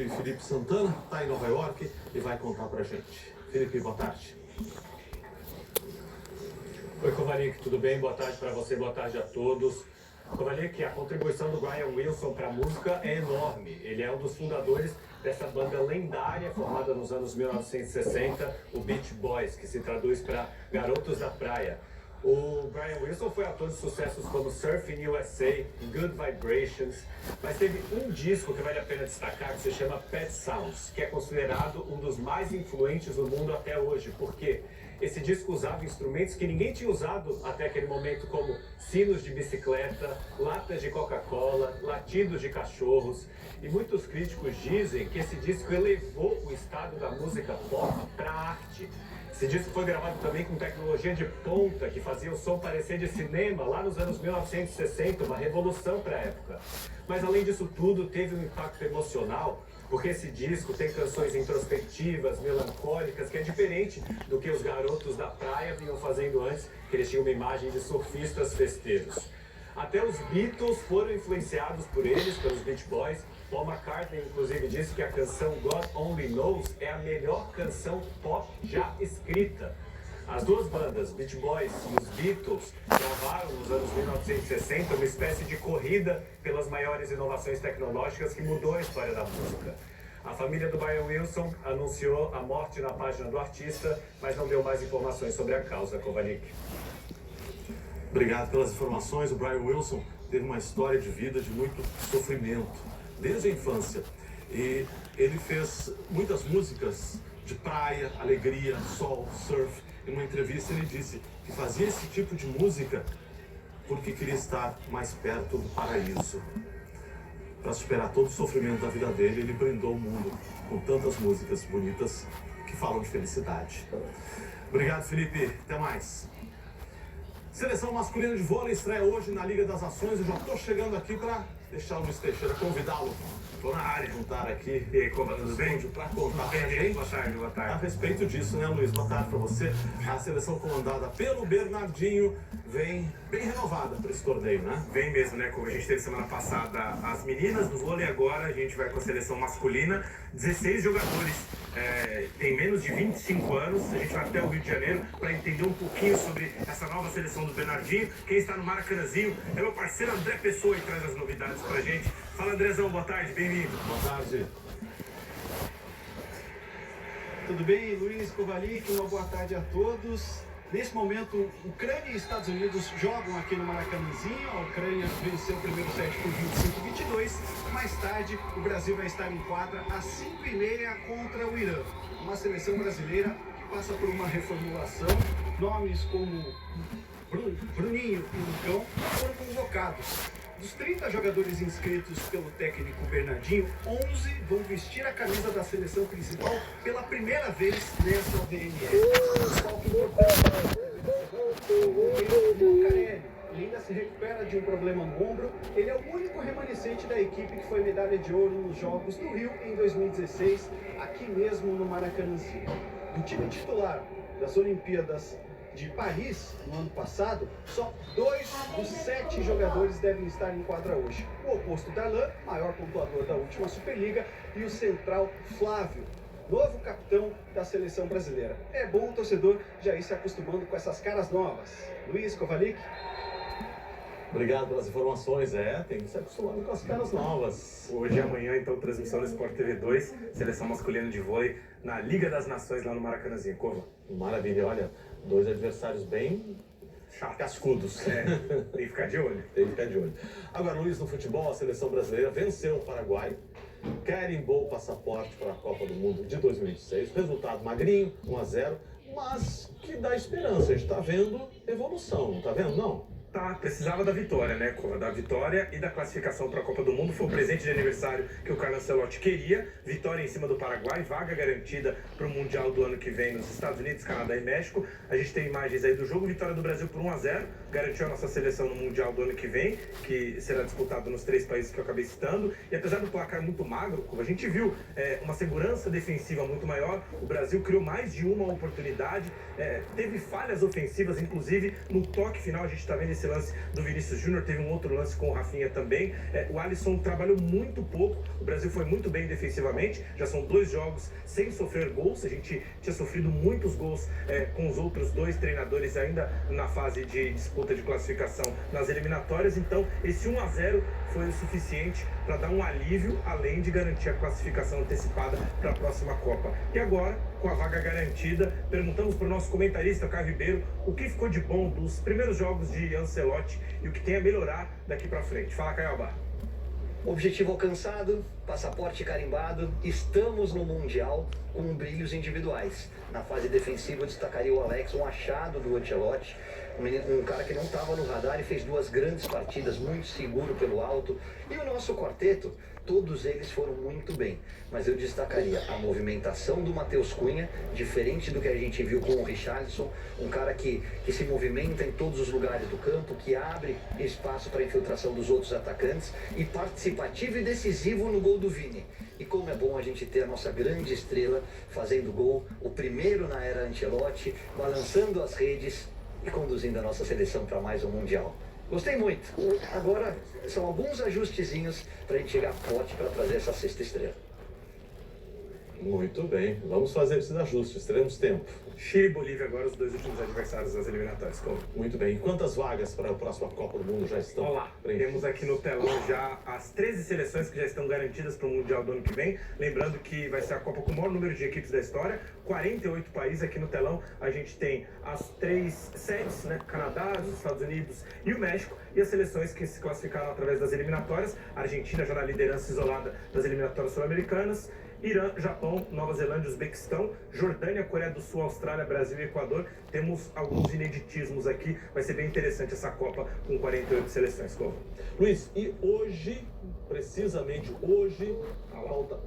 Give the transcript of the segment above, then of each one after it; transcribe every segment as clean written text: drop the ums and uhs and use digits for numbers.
de Felipe Santana, está em Nova York e vai contar pra gente. Felipe, boa tarde. Oi, Kovalik, tudo bem? Boa tarde para você, boa tarde a todos. Kovalik, a contribuição do Brian Wilson para a música é enorme. Ele é um dos fundadores dessa banda lendária formada nos anos 1960, o Beach Boys, que se traduz para Garotos da Praia. O Brian Wilson foi autor de sucessos como Surfing USA, Good Vibrations, mas teve um disco que vale a pena destacar que se chama Pet Sounds, que é considerado um dos mais influentes do mundo até hoje, porque esse disco usava instrumentos que ninguém tinha usado até aquele momento, como sinos de bicicleta, latas de Coca-Cola, latidos de cachorros. E muitos críticos dizem que esse disco elevou o estado da música pop para a arte. Esse disco foi gravado também com tecnologia de ponta, que fazia o som parecer de cinema, lá nos anos 1960, uma revolução para a época. Mas além disso tudo, teve um impacto emocional, porque esse disco tem canções introspectivas, melancólicas, que é diferente do que os Garotos da Praia vinham fazendo antes, que eles tinham uma imagem de surfistas festeiros. Até os Beatles foram influenciados por eles, pelos Beach Boys. Paul McCartney, inclusive, disse que a canção God Only Knows é a melhor canção pop já escrita. As duas bandas, Beach Boys e os Beatles, gravaram nos anos 1960 uma espécie de corrida pelas maiores inovações tecnológicas que mudou a história da música. A família do Brian Wilson anunciou a morte na página do artista, mas não deu mais informações sobre a causa, Kovalik. Obrigado pelas informações. O Brian Wilson teve uma história de vida de muito sofrimento, desde a infância. E ele fez muitas músicas de praia, alegria, sol, surf. Em uma entrevista ele disse que fazia esse tipo de música porque queria estar mais perto do paraíso. Para superar todo o sofrimento da vida dele, ele brindou o mundo com tantas músicas bonitas que falam de felicidade. Obrigado, Felipe. Até mais. Seleção masculina de vôlei estreia hoje na Liga das Nações. Eu já estou chegando aqui para deixar o Luiz Teixeira convidá-lo. Estou na área de juntar aqui. E aí, como tudo bem? Para contar pra gente. Boa tarde, boa tarde. A respeito disso, né, Luiz? Boa tarde para você. A seleção comandada pelo Bernardinho vem bem renovada para esse torneio, né? Vem mesmo, né? Como a gente teve semana passada as meninas do vôlei, agora a gente vai com a seleção masculina. 16 jogadores tem menos de 25 anos. A gente vai até o Rio de Janeiro para entender um pouquinho sobre essa nova seleção do Bernardinho. Quem está no Maracanãzinho é meu parceiro André Pessoa, que traz as novidades pra gente. Fala, Andrezão, boa tarde, bem-vindo. Boa tarde. Tudo bem, Luiz Kovalik? Uma boa tarde a todos. Nesse momento, Ucrânia e Estados Unidos jogam aqui no Maracanãzinho. A Ucrânia venceu o primeiro set por 25-22. Mais tarde, o Brasil vai estar em quadra às 5h30 contra o Irã. Uma seleção brasileira que passa por uma reformulação. Nomes como Bruninho e Lucão foram convocados. Dos 30 jogadores inscritos pelo técnico Bernardinho, 11 vão vestir a camisa da seleção principal pela primeira vez nessa VNL. O Carelli, ele ainda se recupera de um problema no ombro. Ele é o único remanescente da equipe que foi medalha de ouro nos Jogos do Rio em 2016, aqui mesmo no Maracanãzinho. Do time titular das Olimpíadas de Paris, no ano passado, só 2 dos 7 jogadores devem estar em quadra hoje. O oposto Darlan, maior pontuador da última Superliga, e o central Flávio, novo capitão da seleção brasileira. É bom o torcedor já ir se acostumando com essas caras novas. Luiz Kovalik. Obrigado pelas informações. Tem que se acostumar com as caras novas. Hoje e amanhã, então, transmissão do Sport TV 2, seleção masculina de vôlei na Liga das Nações lá no Maracanãzinho. Cova. Maravilha, olha, 2 adversários bem cascudos. Tem que ficar de olho. Tem que ficar de olho. Agora, Luiz, no futebol, a seleção brasileira venceu o Paraguai, carimbou o passaporte para a Copa do Mundo de 2026. Resultado magrinho, 1-0, mas que dá esperança. A gente está vendo evolução, não está vendo, não? Precisava da vitória, né, Cova? Da vitória e da classificação para a Copa do Mundo. Foi o presente de aniversário que o Carlo Ancelotti queria. Vitória em cima do Paraguai, vaga garantida para o Mundial do ano que vem nos Estados Unidos, Canadá e México. A gente tem imagens aí do jogo. Vitória do Brasil por 1-0. Garantiu a nossa seleção no Mundial do ano que vem, que será disputado nos 3 países que eu acabei citando. E apesar do placar muito magro, Cova, a gente viu uma segurança defensiva muito maior. O Brasil criou mais de uma oportunidade. Teve falhas ofensivas, inclusive no toque final. A gente está vendo esse esse lance do Vinícius Júnior, teve um outro lance com o Rafinha também. O Alisson trabalhou muito pouco, o Brasil foi muito bem defensivamente, já são 2 jogos sem sofrer gols, a gente tinha sofrido muitos gols com os outros 2 treinadores ainda na fase de disputa de classificação nas eliminatórias, então esse 1-0 foi o suficiente para dar um alívio, além de garantir a classificação antecipada para a próxima Copa. E agora, com a vaga garantida, perguntamos para o nosso comentarista, Caio Ribeiro, o que ficou de bom dos primeiros jogos de Ancelotti e o que tem a melhorar daqui para frente. Fala, Caioba. Objetivo alcançado, passaporte carimbado, estamos no Mundial com brilhos individuais. Na fase defensiva eu destacaria o Alex, um achado do Ancelotti, um cara que não estava no radar e fez 2 grandes partidas, muito seguro pelo alto. E o nosso quarteto, todos eles foram muito bem. Mas eu destacaria a movimentação do Matheus Cunha, diferente do que a gente viu com o Richarlison, um cara que se movimenta em todos os lugares do campo, que abre espaço para a infiltração dos outros atacantes e participativo e decisivo no gol do Vini. E como é bom a gente ter a nossa grande estrela fazendo gol, o primeiro na era Ancelotti, balançando as redes e conduzindo a nossa seleção para mais um Mundial. Gostei muito. Agora são alguns ajustezinhos para a gente chegar forte para trazer essa 6ª estrela. Muito bem, vamos fazer esses ajustes, teremos tempo. Chile e Bolívia agora, os 2 últimos adversários das eliminatórias. Como? Muito bem, e quantas vagas para a próxima Copa do Mundo já estão? Olá, temos aqui no telão já as 13 seleções que já estão garantidas para o Mundial do ano que vem. Lembrando que vai ser a Copa com o maior número de equipes da história, 48 países aqui no telão. A gente tem as 3 sedes, né? Canadá, os Estados Unidos e o México, e as seleções que se classificaram através das eliminatórias. A Argentina já na liderança isolada das eliminatórias sul-americanas. Irã, Japão, Nova Zelândia, Uzbequistão, Jordânia, Coreia do Sul, Austrália, Brasil e Equador. Temos alguns ineditismos aqui. Vai ser bem interessante essa Copa com 48 seleções. Como? Luiz, e hoje, precisamente hoje, falta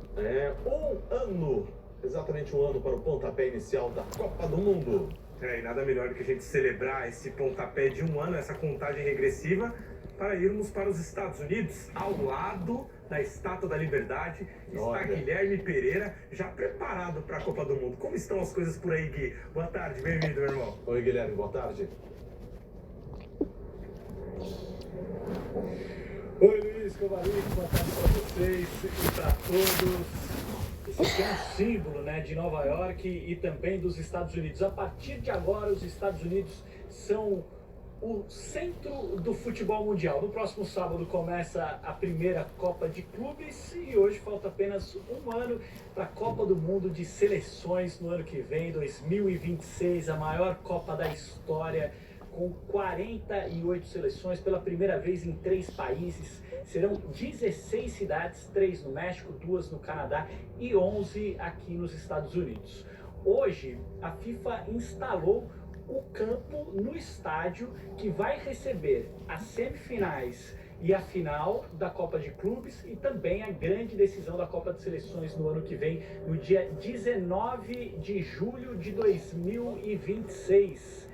um ano, exatamente um ano para o pontapé inicial da Copa do Mundo. E nada melhor do que a gente celebrar esse pontapé de um ano, essa contagem regressiva, para irmos para os Estados Unidos, ao lado da Estátua da Liberdade. Está Guilherme Pereira, já preparado para a Copa do Mundo. Como estão as coisas por aí, Gui? Boa tarde, bem-vindo, meu irmão. Oi, Guilherme, boa tarde. Oi, Luiz Covalic, boa tarde para vocês e para todos. Esse é um símbolo, né, de Nova York e também dos Estados Unidos. A partir de agora, os Estados Unidos são o centro do futebol mundial. No próximo sábado começa a primeira Copa de Clubes e hoje falta apenas um ano para a Copa do Mundo de Seleções no ano que vem, 2026, a maior Copa da história, com 48 seleções pela primeira vez em 3 países. Serão 16 cidades, 3 no México, 2 no Canadá e 11 aqui nos Estados Unidos. Hoje, a FIFA instalou o campo no estádio que vai receber as semifinais e a final da Copa de Clubes e também a grande decisão da Copa de Seleções no ano que vem, no dia 19 de julho de 2026.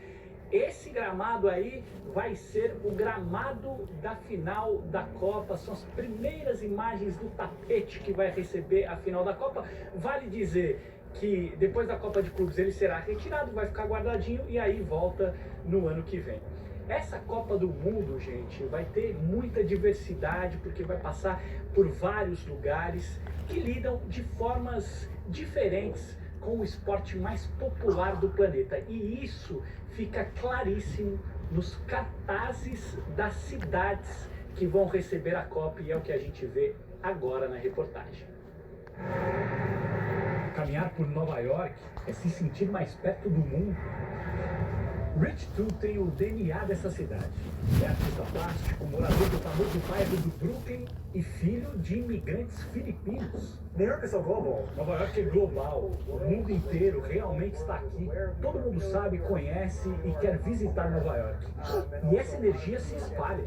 Esse gramado aí vai ser o gramado da final da Copa. São as primeiras imagens do tapete que vai receber a final da Copa. Vale dizer que depois da Copa de Clubes ele será retirado, vai ficar guardadinho e aí volta no ano que vem. Essa Copa do Mundo, gente, vai ter muita diversidade porque vai passar por vários lugares que lidam de formas diferentes com o esporte mais popular do planeta. E isso fica claríssimo nos cartazes das cidades que vão receber a Copa e é o que a gente vê agora na reportagem. Caminhar por Nova York é se sentir mais perto do mundo. Rich Tu tem o DNA dessa cidade. É artista plástico, morador do famoso bairro do Brooklyn e filho de imigrantes filipinos. New York é só global. Nova York é global. O mundo inteiro realmente está aqui. Todo mundo sabe, conhece e quer visitar Nova York. E essa energia se espalha.